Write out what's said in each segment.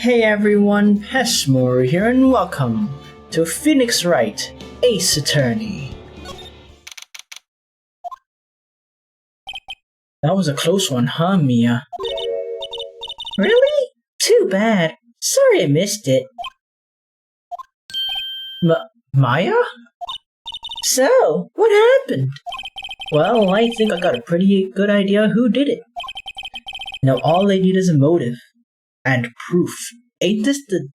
Hey everyone, Peshmore here and welcome to Phoenix Wright Ace Attorney. That was a close one, huh, Mia? Really? Too bad. Sorry I missed it. Maya? So, what happened? Well, I think I got a pretty good idea who did it. Now all they need is a motive. And proof. Ain't this the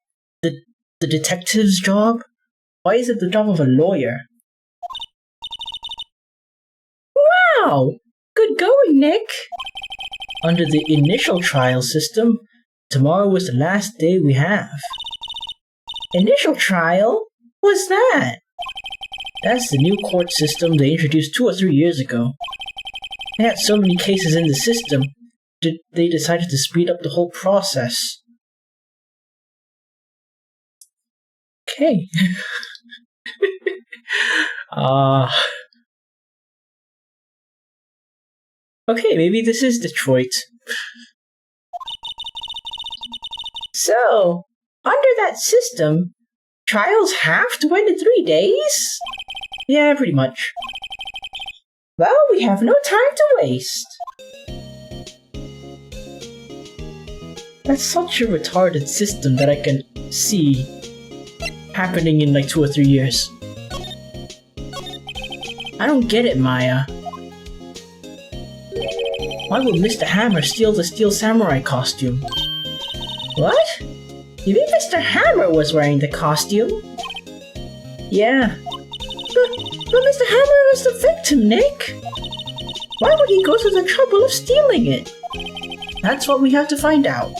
detective's job? Why is it the job of a lawyer? Wow! Good going, Nick! Under the initial trial system, tomorrow was the last day we have. Initial trial? What's that? That's the new court system they introduced 2 or 3 years ago. They had so many cases in the system, they decided to speed up the whole process. Okay. Okay, maybe this is Detroit. So, under that system, trials have to end in 3 days? Yeah, pretty much. Well, we have no time to waste. That's such a retarded system that I can see happening in like 2 or 3 years. I don't get it, Maya. Why would Mr. Hammer steal the Steel Samurai costume? What? You mean Mr. Hammer was wearing the costume? Yeah. But Mr. Hammer was the victim, Nick! Why would he go to the trouble of stealing it? That's what we have to find out.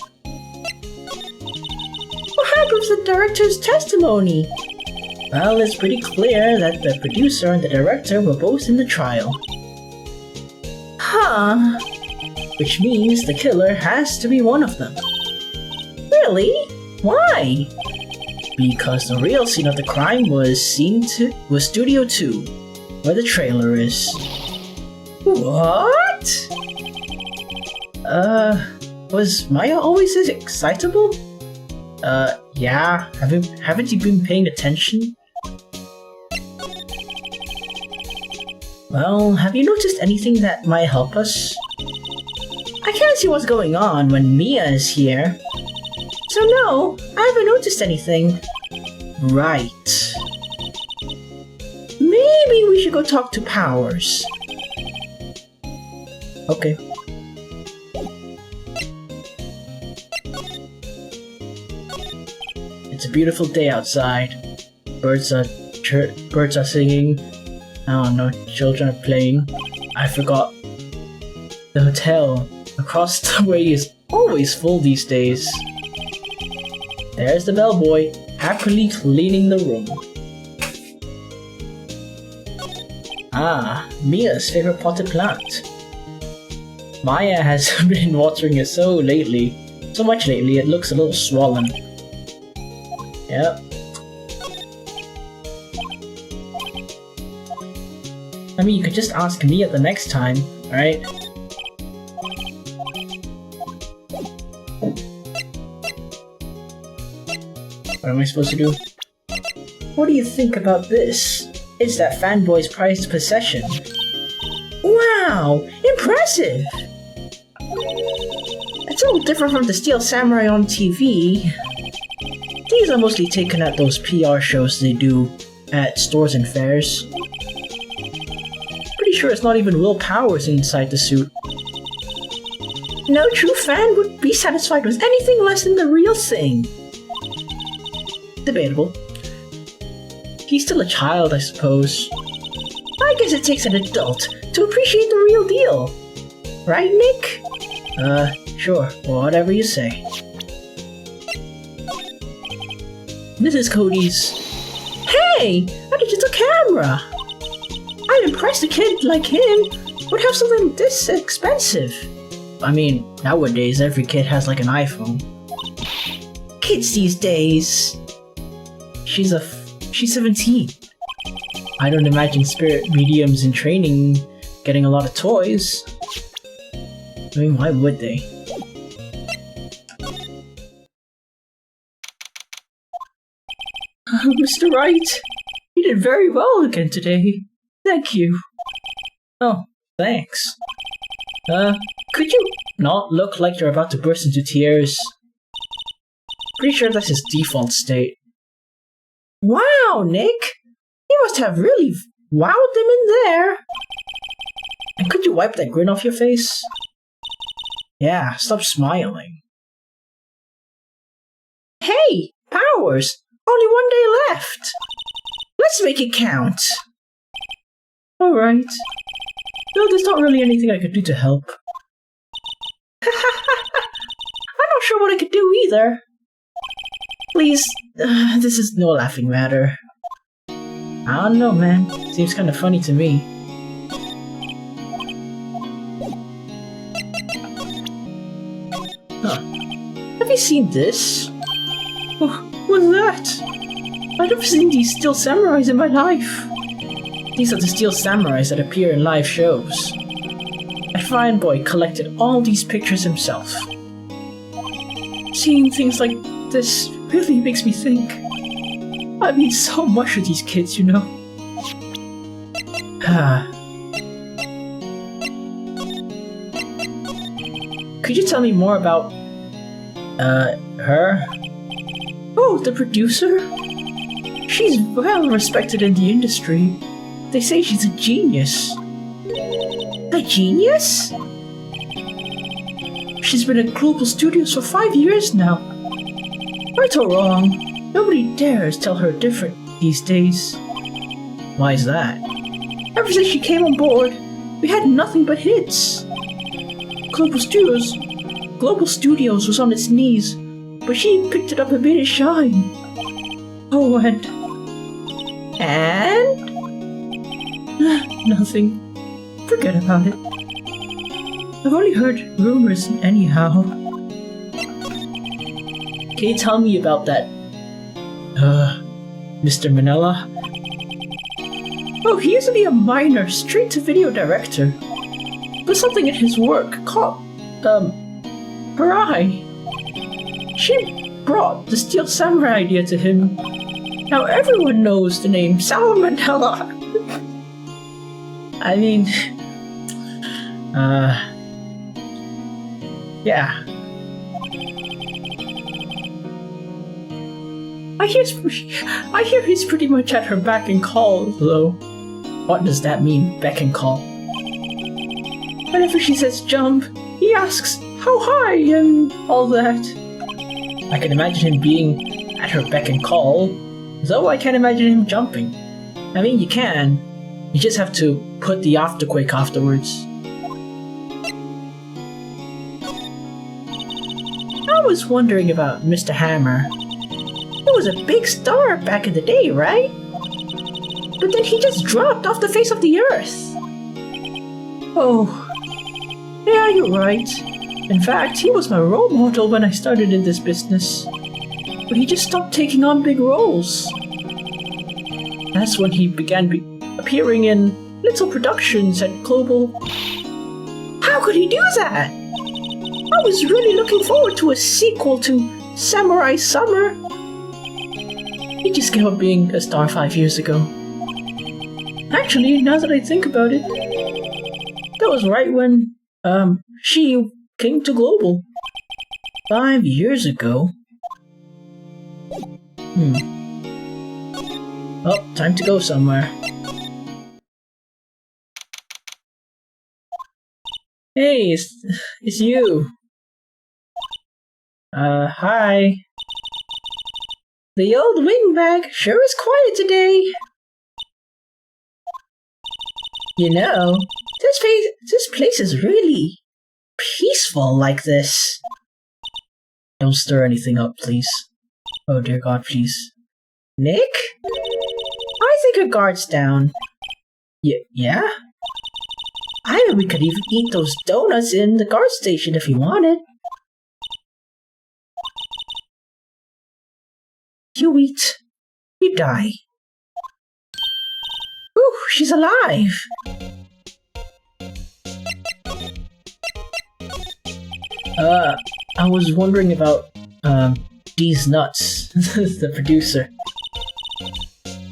What happened with the director's testimony? Well, it's pretty clear that the producer and the director were both in the trial. Huh. Which means the killer has to be one of them. Really? Why? Because the real scene of the crime was Studio 2, where the trailer is. What? Was Maya always this excitable? Yeah, haven't you been paying attention? Well, have you noticed anything that might help us? I can't see what's going on when Mia is here. So no, I haven't noticed anything. Right. Maybe we should go talk to Powers. Okay. It's a beautiful day outside. Birds are singing. I don't know, children are playing. I forgot. The hotel across the way is always full these days. There's the bellboy, happily cleaning the room. Ah, Mia's favorite potted plant. Maya has been watering it so much lately it looks a little swollen. Yep. I mean, you could just ask Mia the next time, right? What am I supposed to do? What do you think about this? It's that fanboy's prized possession. Wow! Impressive! It's all different from the Steel Samurai on TV. These are mostly taken at those PR shows they do at stores and fairs. Pretty sure it's not even Will Powers inside the suit. No true fan would be satisfied with anything less than the real thing. Debatable. He's still a child, I suppose. I guess it takes an adult to appreciate the real deal. Right, Nick? Sure. Whatever you say. This is Cody's. Hey! A digital camera! I'd impress a kid like him would have something this expensive. I mean, nowadays every kid has like an iPhone. Kids these days. She's 17. I don't imagine spirit mediums in training getting a lot of toys. I mean, why would they? Mr. Wright, you did very well again today. Thank you. Oh, thanks. Could you not look like you're about to burst into tears? Pretty sure that's his default state. Wow, Nick! You must have really wowed them in there! And could you wipe that grin off your face? Yeah, stop smiling. Hey, Powers! Only 1 day left! Let's make it count! Alright. No, there's not really anything I could do to help. I'm not sure what I could do either. Please, this is no laughing matter. I don't know, man. Seems kind of funny to me. Huh. Have you seen this? What's that? I've never seen these steel samurais in my life. These are the steel samurais that appear in live shows. A fine boy collected all these pictures himself. Seeing things like this really makes me think. I mean so much to these kids, you know. Could you tell me more about, her? Oh, the producer? She's well respected in the industry. They say she's a genius. A genius? She's been at Global Studios for 5 years now. Right or wrong, nobody dares tell her different these days. Why is that? Ever since she came on board, we had nothing but hits. Global Studios was on its knees, but she picked it up and made it shine. Oh, and... Nothing. Forget about it. I've only heard rumors anyhow. Can you tell me about that, Mr. Manila? Oh, he used to be a minor, straight-to-video director. But something in his work caught, her eye. She brought the Steel Samurai idea to him. Now everyone knows the name Salmonella. I mean, yeah. I hear he's pretty much at her beck and call, though. What does that mean, beck and call? Whenever she says jump, he asks how high and all that. I can imagine him being at her beck and call, though I can't imagine him jumping. I mean, you can. You just have to put the afterquake afterwards. I was wondering about Mr. Hammer. He was a big star back in the day, right? But then he just dropped off the face of the earth. Oh, yeah, you're right. In fact, he was my role model when I started in this business. But he just stopped taking on big roles. That's when he began appearing in little productions at Global. How could he do that? I was really looking forward to a sequel to Samurai Summer. He just gave up being a star 5 years ago. Actually, now that I think about it, that was right when, she came to Global. 5 years ago. Oh, time to go somewhere. Hey, it's you. Hi. The old wingbag sure is quiet today. You know, this place is really peaceful like this. Don't stir anything up, please. Oh dear God, please. Nick? I think her guard's down. Yeah? I mean, we could even eat those donuts in the guard station if you wanted. You eat, you die. Ooh, she's alive! I was wondering about, these nuts, the producer.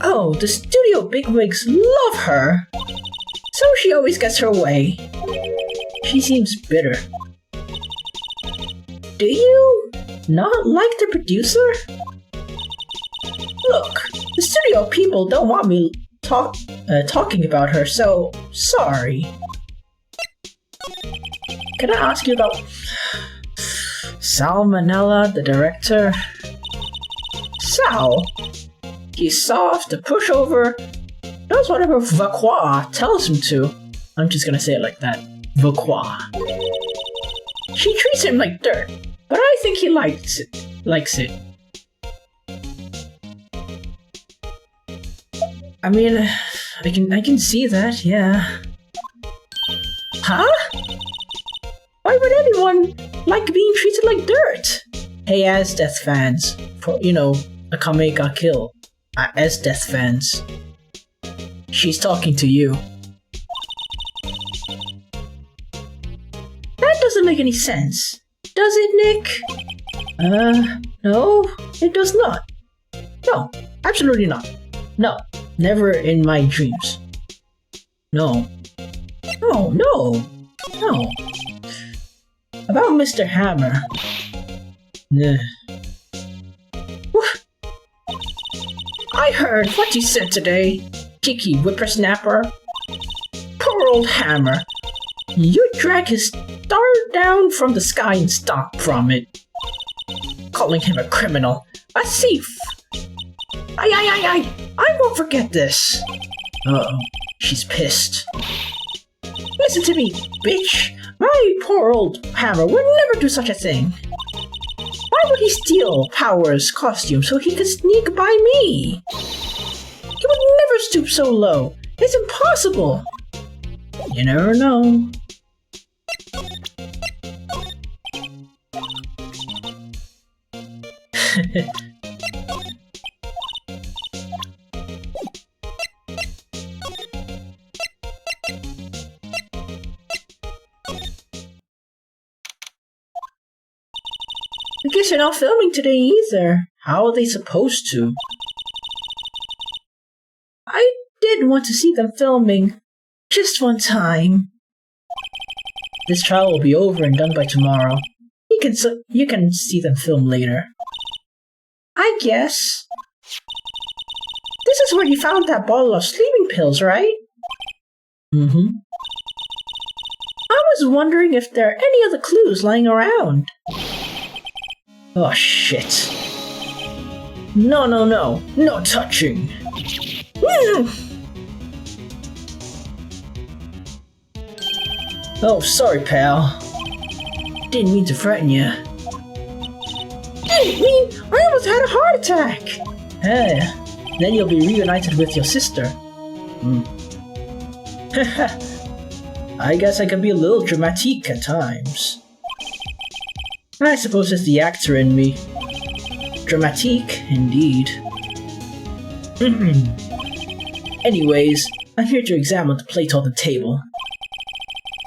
Oh, the studio bigwigs love her. So she always gets her way. She seems bitter. Do you not like the producer? Look, the studio people don't want me talking about her, so sorry. Can I ask you about Salmonella, the director? Sal? He's soft, a pushover, does whatever Vaqua tells him to. I'm just gonna say it like that. Vaqua. She treats him like dirt, but I think he likes it. I mean, I can see that, yeah. Huh? Why would anyone like being treated like dirt? Hey, as Death fans, for a Kame ga Kill. As Death fans, she's talking to you. That doesn't make any sense, does it, Nick? No, it does not. No, absolutely not. No, never in my dreams. No. No. About Mr. Hammer. What? I heard what you said today, cheeky whippersnapper. Poor old Hammer. You drag his star down from the sky and stomp from it. Calling him a criminal, a thief. I won't forget this. Uh-oh, she's pissed. Listen to me, bitch. My poor old Hammer would never do such a thing. Why would he steal Power's costume so he could sneak by me? He would never stoop so low. It's impossible. You never know. I guess you're not filming today either. How are they supposed to? I did want to see them filming. Just one time. This trial will be over and done by tomorrow. You can see them film later. I guess. This is where you found that bottle of sleeping pills, right? Mm-hmm. I was wondering if there are any other clues lying around. Oh shit. No touching. Oh, sorry, pal. Didn't mean to frighten you. Didn't mean? I almost had a heart attack. Hey, then you'll be reunited with your sister. I guess I can be a little dramatique at times. I suppose it's the actor in me. Dramatique, indeed. Anyways, I'm here to examine the plate on the table.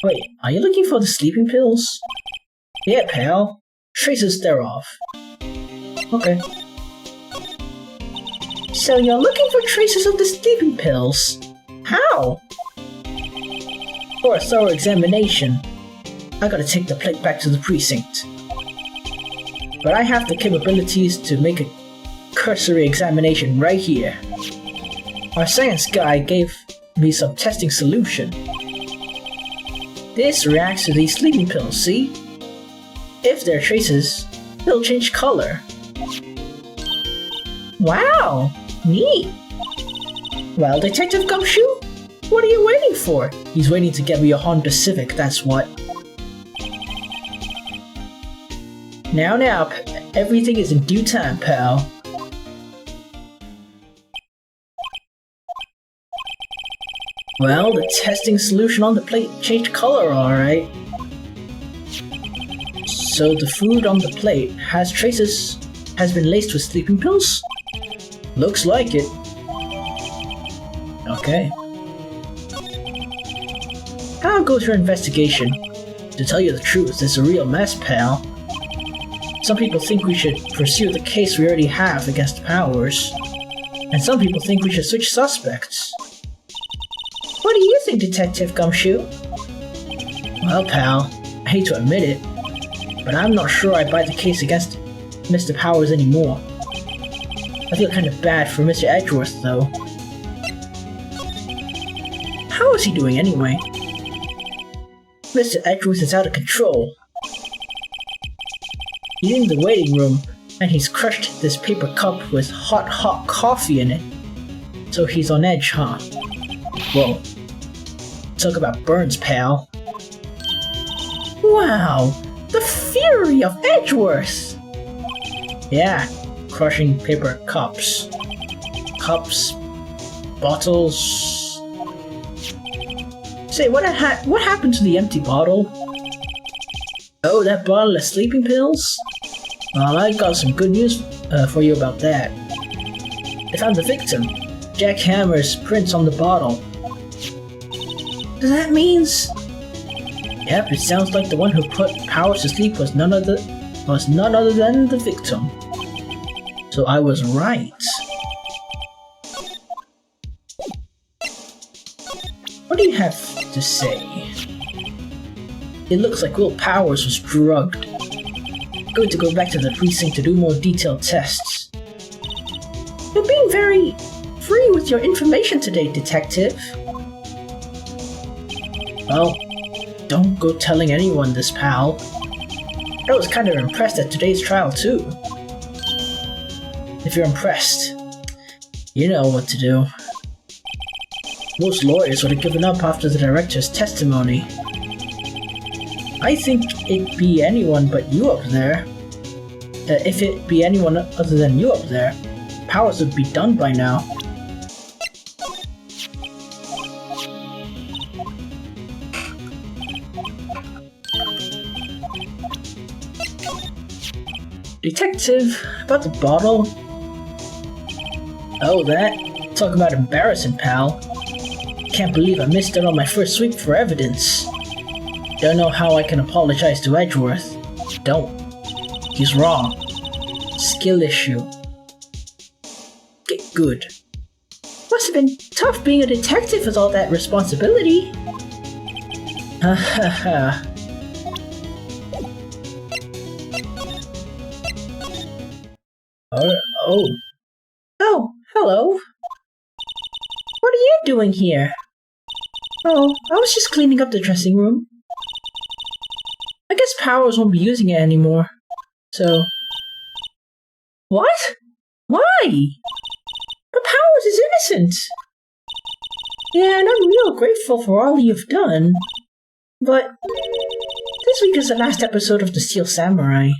Wait, are you looking for the sleeping pills? Yeah, pal. Traces thereof. Okay. So you're looking for traces of the sleeping pills? How? For a thorough examination, I gotta take the plate back to the precinct. But I have the capabilities to make a cursory examination right here. Our science guy gave me some testing solution. This reacts to these sleeping pills, see? If there are traces, they'll change color. Wow! Neat! Well, Detective Gumshoe? What are you waiting for? He's waiting to get me a Honda Civic, that's what. Now, everything is in due time, pal. Well, the testing solution on the plate changed color, alright. So the food on the plate has been laced with sleeping pills? Looks like it. Okay. How goes your investigation? To tell you the truth, it's a real mess, pal. Some people think we should pursue the case we already have against Powers. And some people think we should switch suspects. What do you think, Detective Gumshoe? Well, pal, I hate to admit it, but I'm not sure I buy the case against Mr. Powers anymore. I feel kind of bad for Mr. Edgeworth, though. How is he doing anyway? Mr. Edgeworth is out of control. He's in the waiting room, and he's crushed this paper cup with hot coffee in it. So he's on edge, huh? Whoa. Talk about burns, pal. Wow! The fury of Edgeworth! Yeah, crushing paper cups. Cups. Bottles. Say, what happened to the empty bottle? Oh, that bottle of sleeping pills? Well, I got some good news for you about that. They found the victim. Jack Hammer's prints on the bottle. That means... Yep, it sounds like the one who put Powers to sleep was none other than the victim. So I was right. What do you have to say? It looks like Will Powers was drugged. Going to go back to the precinct to do more detailed tests. You're being very free with your information today, Detective. Well, don't go telling anyone this, pal. I was kind of impressed at today's trial, too. If you're impressed, you know what to do. Most lawyers would have given up after the director's testimony. I think it'd be anyone but you up there. If it be anyone other than you up there, Powers would be done by now. Detective, about the bottle? Oh, that? Talk about embarrassing, pal. Can't believe I missed it on my first sweep for evidence. Don't know how I can apologize to Edgeworth. Don't. He's wrong. Skill issue. Get good. Must have been tough being a detective with all that responsibility. Ha ha ha. Oh, hello. What are you doing here? Oh, I was just cleaning up the dressing room. I guess Powers won't be using it anymore. So... What? Why? But Powers is innocent! Yeah, and I'm real grateful for all you've done. But... this week is the last episode of The Steel Samurai.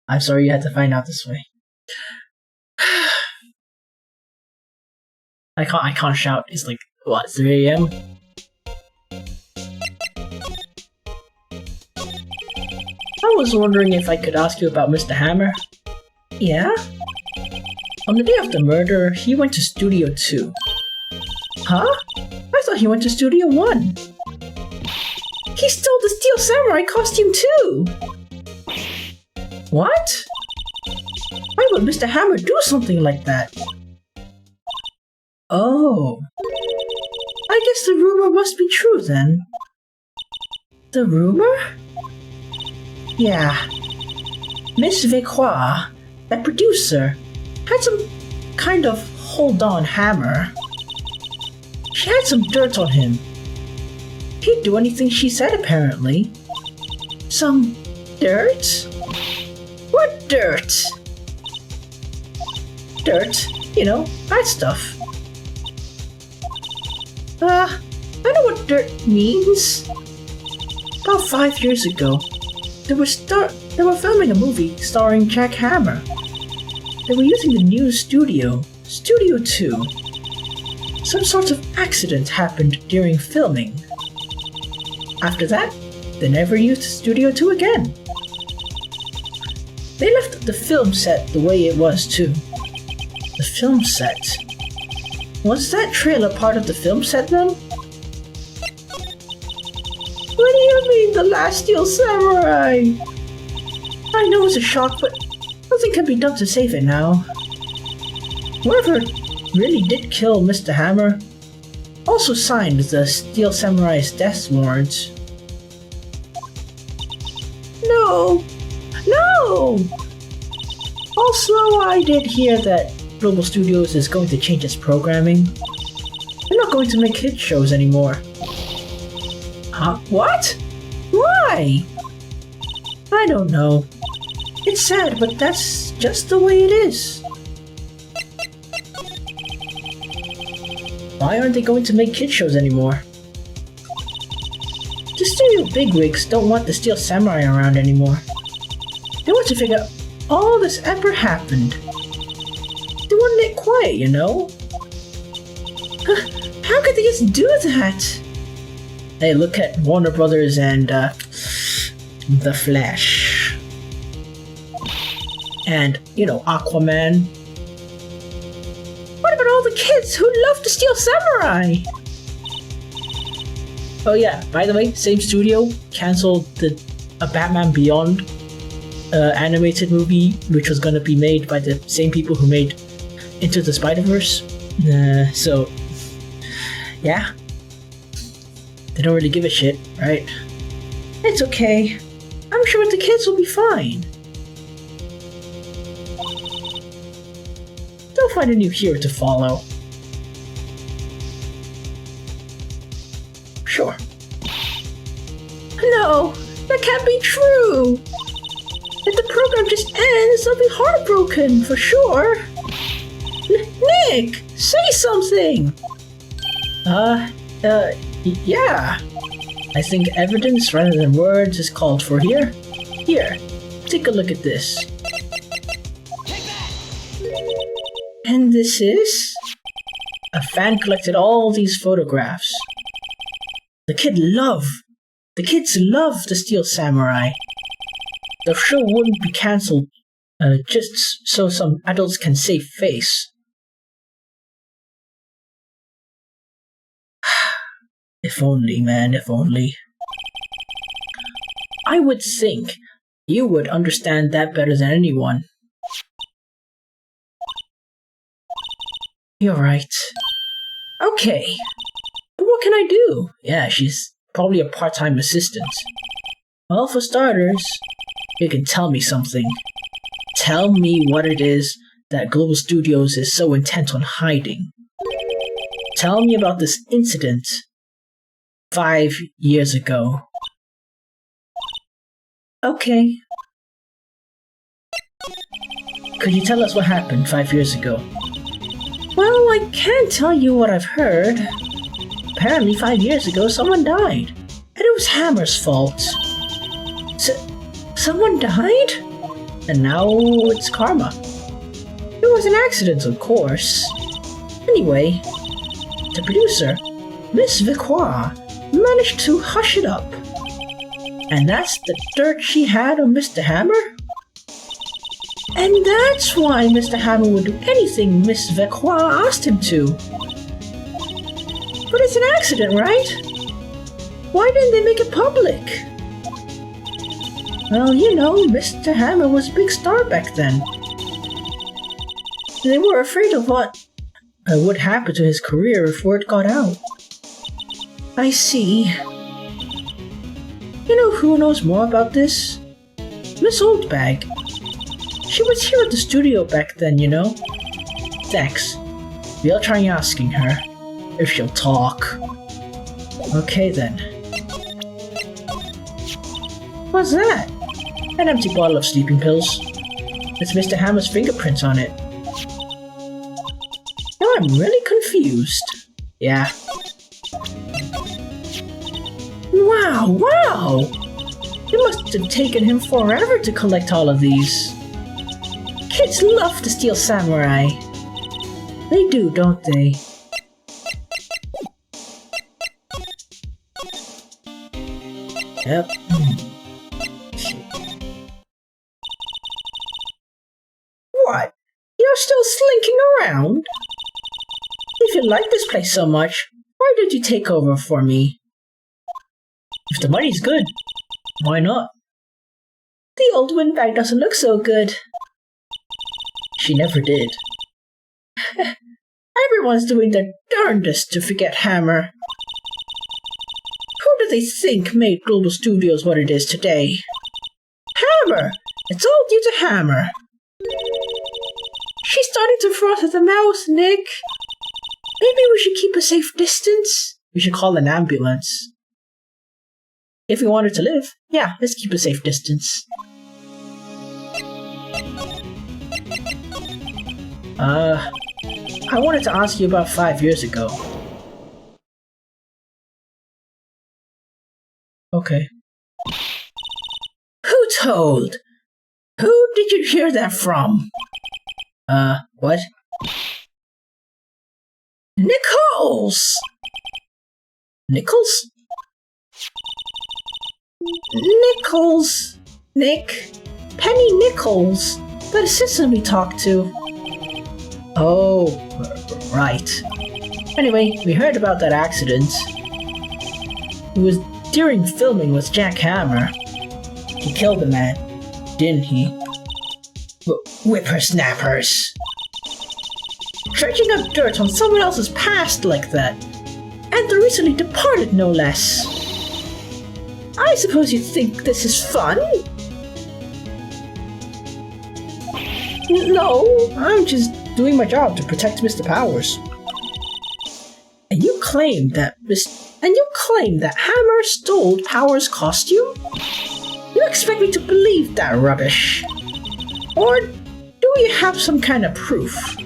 I'm sorry you had to find out this way. I can't shout. It's like, what, 3 AM? I was wondering if I could ask you about Mr. Hammer. Yeah? On the day of the murder, he went to Studio 2. Huh? I thought he went to Studio 1. He stole the Steel Samurai costume too! What? Why would Mr. Hammer do something like that? Oh. I guess the rumor must be true then. The rumor? Yeah. Miss Vicroix, that producer, had some kind of hold-on hammer. She had some dirt on him. He'd do anything she said, apparently. Some dirt? What dirt? Dirt, you know, bad stuff. I know what dirt means. About 5 years ago, they were filming a movie starring Jack Hammer. They were using the new studio, Studio 2. Some sort of accident happened during filming. After that, they never used Studio 2 again. They left the film set the way it was too. The film set? Was that trailer part of the film set then? What do you mean, The Last Steel Samurai? I know it's a shock, but Nothing can be done to save it now. Whoever really did kill Mr. Hammer also signed the Steel Samurai's death warrant. No! No! Also, I did hear that Global Studios is going to change its programming. They're not going to make hit shows anymore. Huh? What? Why? I don't know. It's sad, but that's just the way it is. Why aren't they going to make kid shows anymore? The studio bigwigs don't want the Steel Samurai around anymore. They want to figure out all this ever happened. They wanted it quiet, you know? How could they just do that? Hey, look at Warner Brothers and The Flash. And, you know, Aquaman. What about all the kids who love the Steel Samurai? Oh yeah, by the way, same studio cancelled a Batman Beyond animated movie, which was gonna be made by the same people who made Into the Spider-Verse. So, yeah. They don't really give a shit, right? It's okay. I'm sure the kids will be fine. They'll find a new hero to follow. Sure. No, that can't be true! If the program just ends, I'll be heartbroken, for sure! Nick! Say something! Yeah. I think evidence rather than words is called for here. Here, take a look at this. And this is? A fan collected all these photographs. The kids love the Steel Samurai. The show wouldn't be cancelled just so some adults can save face. If only, man, if only. I would think you would understand that better than anyone. You're right. Okay. But what can I do? Yeah, she's probably a part-time assistant. Well, for starters, you can tell me something. Tell me what it is that Global Studios is so intent on hiding. Tell me about this incident 5 years ago. Okay. Could you tell us what happened 5 years ago? Well, I can't tell you what I've heard. Apparently 5 years ago someone died. And it was Hammer's fault. Someone died? And now it's karma. It was an accident, of course. Anyway, the producer, Miss Victoire, managed to hush it up. And that's the dirt she had on Mr. Hammer? And that's why Mr. Hammer would do anything Miss Victoire asked him to. But it's an accident, right? Why didn't they make it public? Well, you know, Mr. Hammer was a big star back then. They were afraid of what would happen to his career if word got out. I see. You know who knows more about this? Miss Oldbag. She was here at the studio back then, you know? Thanks. We'll try asking her, if she'll talk. Okay then. What's that? An empty bottle of sleeping pills. It's Mr. Hammer's fingerprints on it. Now I'm really confused. Yeah. Wow! It must have taken him forever to collect all of these. Kids love the Steel Samurai. They do, don't they? Yep. What? You're still slinking around? If you like this place so much, why did you take over for me? If the money's good, why not? The old windbag doesn't look so good. She never did. Everyone's doing their darndest to forget Hammer. Who do they think made Global Studios what it is today? Hammer! It's all due to Hammer. She's starting to froth at the mouth, Nick. Maybe we should keep a safe distance? We should call an ambulance. If we want her to live, yeah, let's keep a safe distance. I wanted to ask you about 5 years ago. Okay. Who told? Who did you hear that from? What? Nichols! Nichols? Nichols! Nick? Penny Nichols! The assistant we talked to. Oh, right. Anyway, we heard about that accident. It was during filming with Jack Hammer. He killed the man, didn't he? Whippersnappers. Dredging up dirt on someone else's past like that. And the recently departed, no less. I suppose you think this is fun? No, I'm just doing my job to protect Mr. Powers. And you claim that Hammer stole Powers' costume? You expect me to believe that rubbish? Or do you have some kind of proof?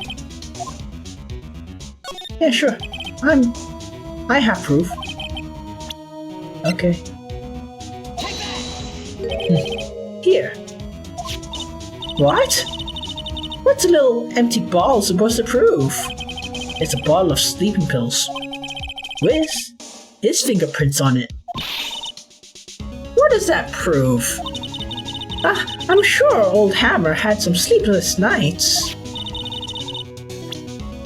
Yeah, sure. I have proof. Okay. Here. What? What's a little empty ball supposed to prove? It's a bottle of sleeping pills. With his fingerprints on it. What does that prove? I'm sure old Hammer had some sleepless nights.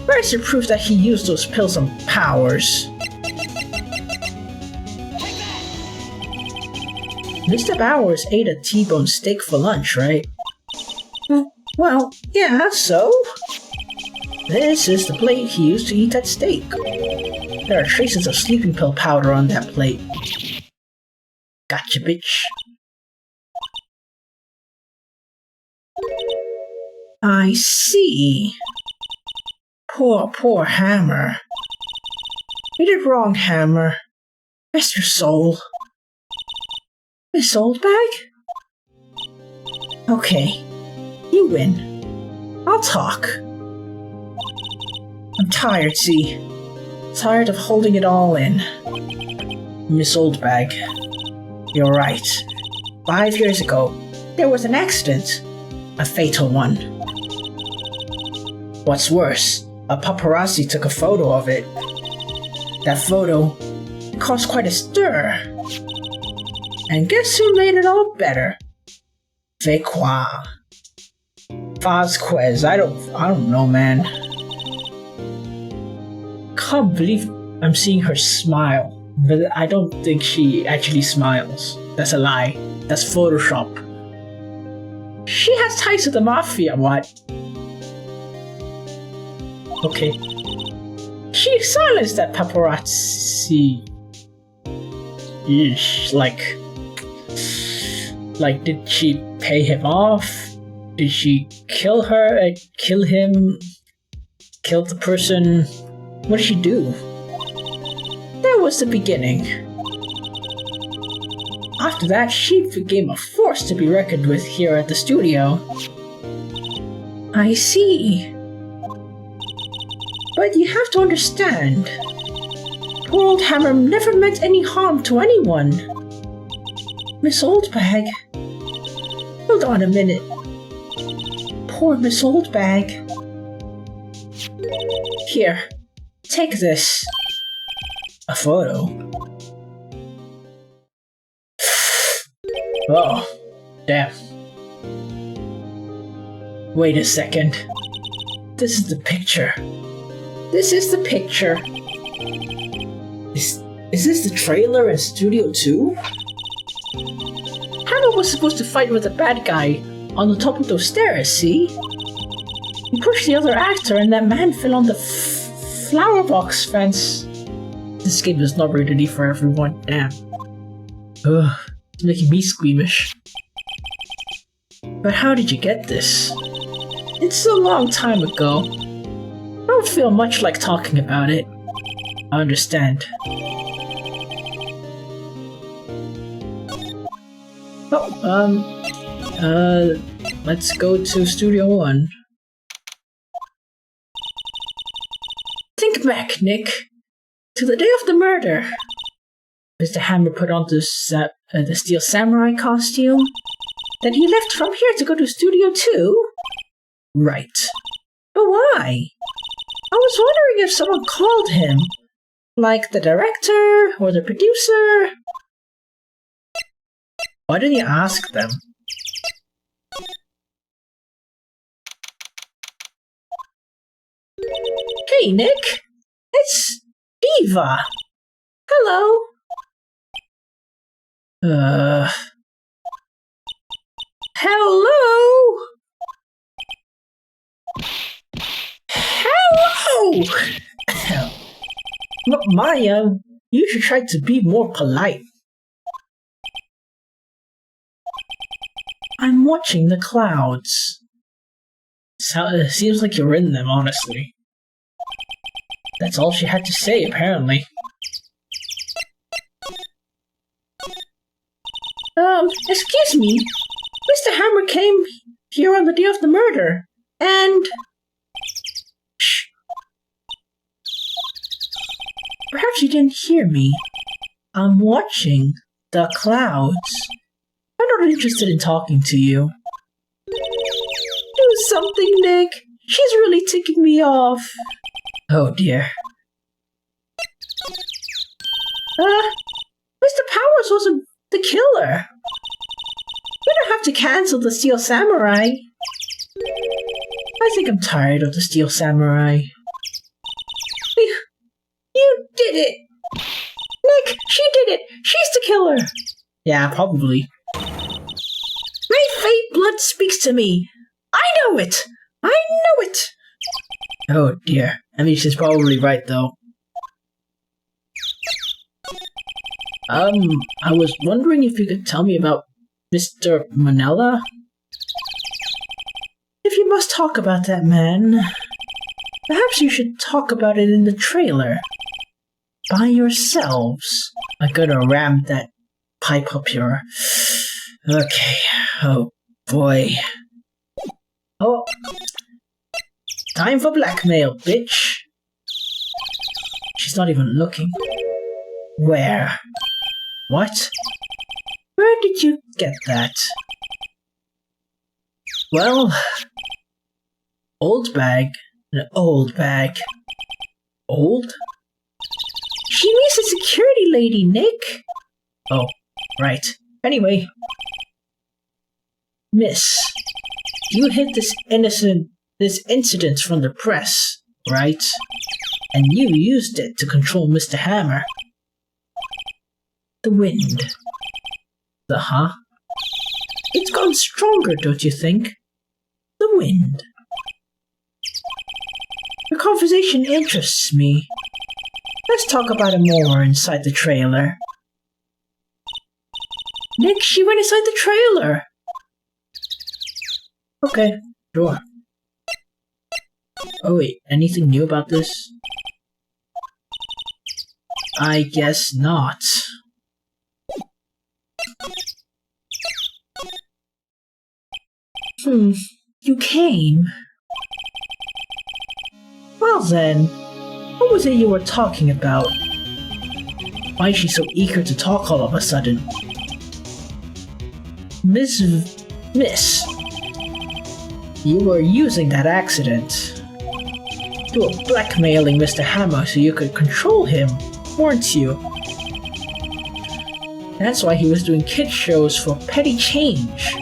Where's your proof that he used those pills on Powers? Mr. Powers ate a T-bone steak for lunch, right? Well, yeah, so? This is the plate he used to eat that steak. There are traces of sleeping pill powder on that plate. Gotcha, bitch. I see. Poor Hammer. You did wrong, Hammer. Rest your soul. Miss Oldbag? Okay, you win. I'll talk. I'm tired, see? Tired of holding it all in. Miss Oldbag, you're right. 5 years ago, there was an accident. A fatal one. What's worse, a paparazzi took a photo of it. That photo caused quite a stir. And guess who made it all better? Vasquez, I don't know, man. Can't believe I'm seeing her smile, but I don't think she actually smiles. That's a lie. That's Photoshop. She has ties to the mafia, what? Okay. She silenced that paparazzi. Yeesh, like, did she pay him off? Did she kill her? Kill him? Kill the person? What did she do? That was the beginning. After that, she became a force to be reckoned with here at the studio. I see. But you have to understand, poor old Hammer never meant any harm to anyone. Miss Oldbag. Hold on a minute. Poor Miss Oldbag. Here, take this. A photo. Oh, damn. Wait a second. This is the picture. This is the picture. Is this the trailer in Studio 2? Hammer was supposed to fight with the bad guy on the top of those stairs, see? He pushed the other actor and that man fell on the flower box fence. This game is not rated E for everyone. Damn. Ugh, it's making me squeamish. But how did you get this? It's a long time ago. I don't feel much like talking about it. I understand. Let's go to Studio 1. Think back, Nick, to the day of the murder. Mr. Hammer put on the Steel Samurai costume. Then he left from here to go to Studio 2? Right. But why? I was wondering if someone called him. Like the director or the producer. Why didn't you ask them? Hey, Nick. It's Diva. Hello. Hello? Hello! Maya, you should try to be more polite. I'm watching the clouds. Seems like you're in them, honestly. That's all she had to say, apparently. Excuse me. Mr. Hammer came here on the day of the murder, and... Shh. Perhaps you didn't hear me. I'm watching the clouds. I'm not interested in talking to you. Do something, Nick. She's really ticking me off. Oh dear. Mr. Powers wasn't the killer. We don't have to cancel the Steel Samurai. I think I'm tired of the Steel Samurai. You did it! Nick, she did it! She's the killer! Yeah, probably. My fate blood speaks to me! I know it! I know it! Oh dear. I mean, she's probably right, though. I was wondering if you could tell me about Mr. Manella? If you must talk about that man, perhaps you should talk about it in the trailer. By yourselves. I gotta ram that pipe up here. Okay. Oh boy. Oh. Time for blackmail, bitch. She's not even looking. Where? What? Where did you get that? Well, old bag. An old bag. Old? She means a security lady, Nick. Oh, right. Anyway. Miss, you hid this incident from the press, right? And you used it to control Mr. Hammer. The wind. The huh? It's gone stronger, don't you think? The wind. Your conversation interests me. Let's talk about it more inside the trailer. Nick, she went inside the trailer! Okay, sure. Oh wait, anything new about this? I guess not. You came. Well then, what was it you were talking about? Why is she so eager to talk all of a sudden? Miss, you were using that accident. You were blackmailing Mr. Hammer so you could control him, weren't you? That's why he was doing kid shows for petty change.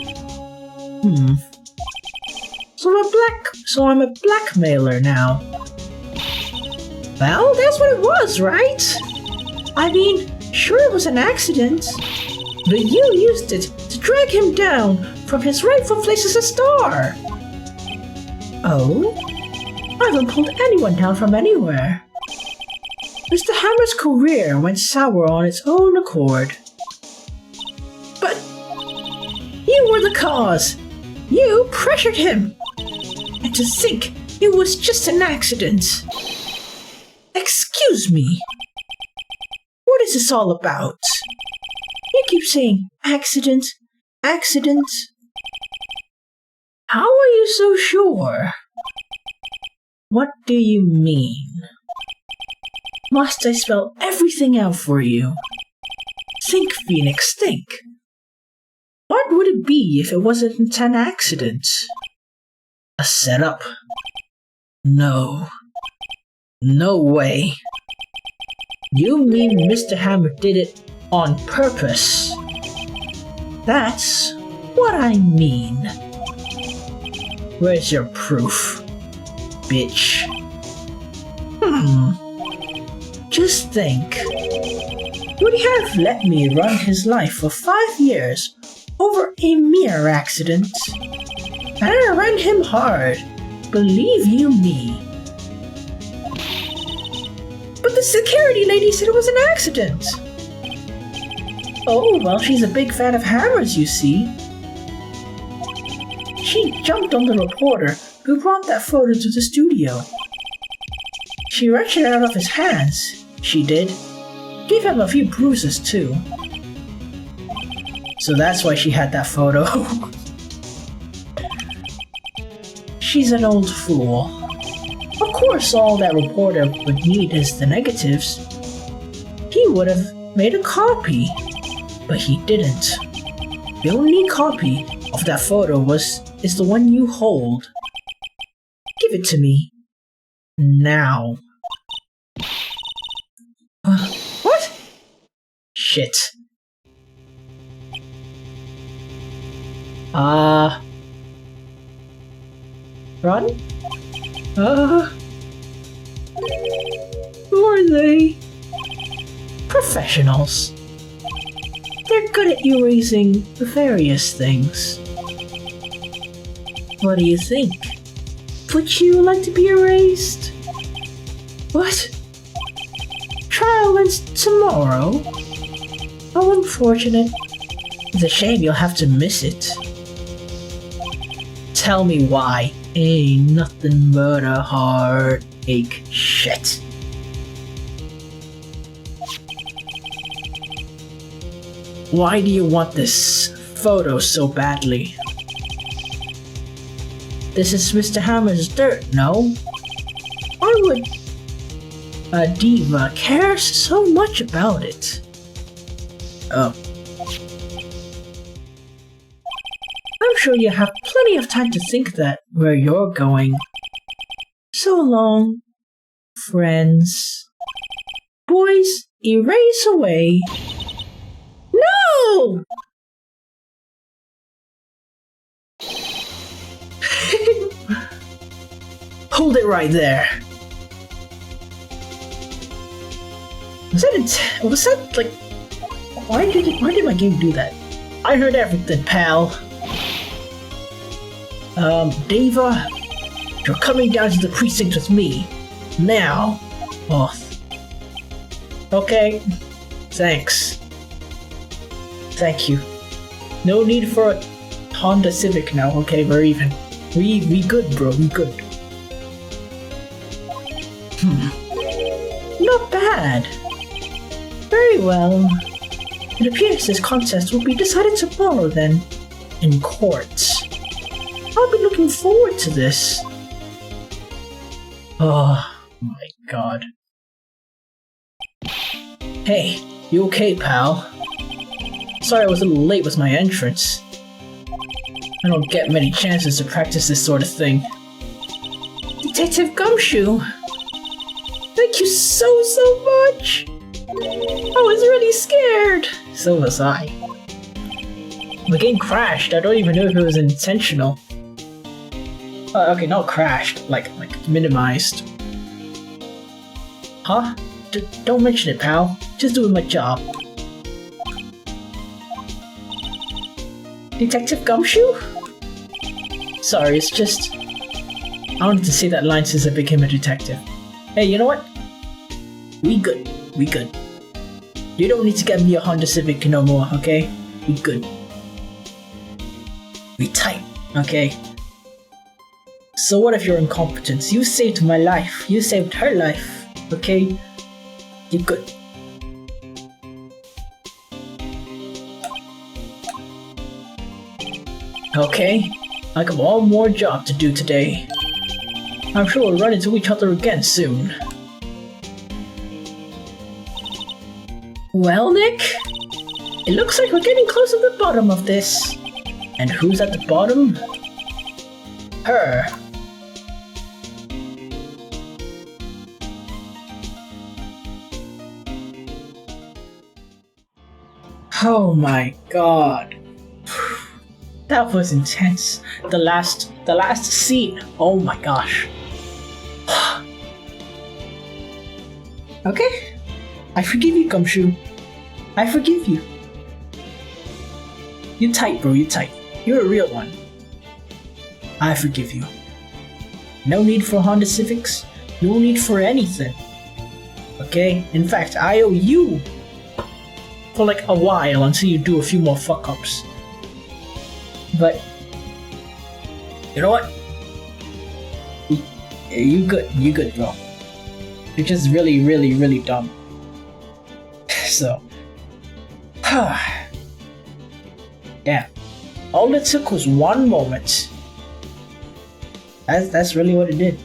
So I'm a blackmailer now. Well, that's what it was, right? I mean, sure it was an accident, but you used it to drag him down from his rightful place as a star. Oh? I haven't pulled anyone down from anywhere. Mr. Hammer's career went sour on its own accord. But you were the cause. You pressured him. And to think it was just an accident. Excuse me. What is this all about? You keep saying accident, accident. How are you so sure? What do you mean? Must I spell everything out for you? Think, Phoenix, think. What would it be if it wasn't an accident? A setup? No. No way. You mean Mr. Hammer did it on purpose? That's what I mean. Where's your proof, bitch? Just think. Would he have let me run his life for 5 years over a mere accident? And I ran him hard, believe you me. But the security lady said it was an accident. Oh, well, she's a big fan of hammers, you see. She jumped on the reporter who brought that photo to the studio. She wrenched it out of his hands, she did. Gave him a few bruises, too. So that's why she had that photo. She's an old fool. Of course, all that reporter would need is the negatives. He would have made a copy, but he didn't. The only copy of that photo is the one you hold. Give it to me. Now. What? Shit. Run? Who are they? Professionals. They're good at erasing various things. What do you think? Would you like to be erased? What? Trial ends tomorrow? How unfortunate. It's a shame you'll have to miss it. Tell me why. Ain't nothing but a heartache shit. Why do you want this photo so badly? This is Mr. Hammer's dirt, no? Why would a diva care so much about it? Oh. I'm sure you have plenty of time to think that where you're going. So long, friends. Boys, erase away. No! Hold it right there. Was that like... Why did my game do that? I heard everything, pal. Diva, you're coming down to the precinct with me. Now. Oh. Okay. Thanks. Thank you. No need for a Honda Civic now, okay? We're even. We good, bro. We good. Not bad. Very well. It appears this contest will be decided tomorrow then. In court. I'll be looking forward to this. Oh my god. Hey, you okay, pal? Sorry I was a little late with my entrance. I don't get many chances to practice this sort of thing. Detective Gumshoe! Thank you so much! I was really scared! So was I. The game crashed. I don't even know if it was intentional. Okay, not crashed, like minimized. Huh? Don't mention it, pal. Just doing my job. Detective Gumshoe? Sorry, it's just... I wanted to say that line since I became a detective. Hey, you know what? We good. We good. You don't need to get me a Honda Civic no more, okay? We good. We tight, okay? So what if you're incompetent? You saved my life. You saved her life, okay? You good. Okay, I got one more job to do today. I'm sure we'll run into each other again soon. Well, Nick, it looks like we're getting close to the bottom of this. And who's at the bottom? Her. Oh my god. That was intense. The last scene. Oh my gosh. Okay. I forgive you, Gumshoe. I forgive you. You tight, bro, you tight. You're a real one. I forgive you. No need for Honda Civics. No need for anything. Okay? In fact, I owe you for like a while until you do a few more fuck-ups. But you know what? You good, bro. You're just really, really, really dumb. So, yeah. All it took was one moment. That's really what it did.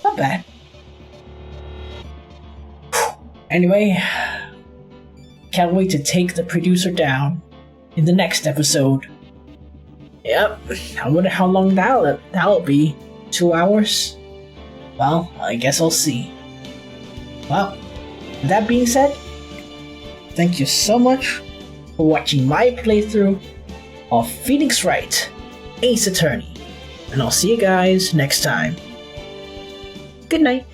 Not bad. Anyway, can't wait to take the producer down in the next episode. Yep, I wonder how long that'll be. 2 hours? Well, I guess I'll see. Well, with that being said, thank you so much for watching my playthrough of Phoenix Wright Ace Attorney, and I'll see you guys next time. Good night.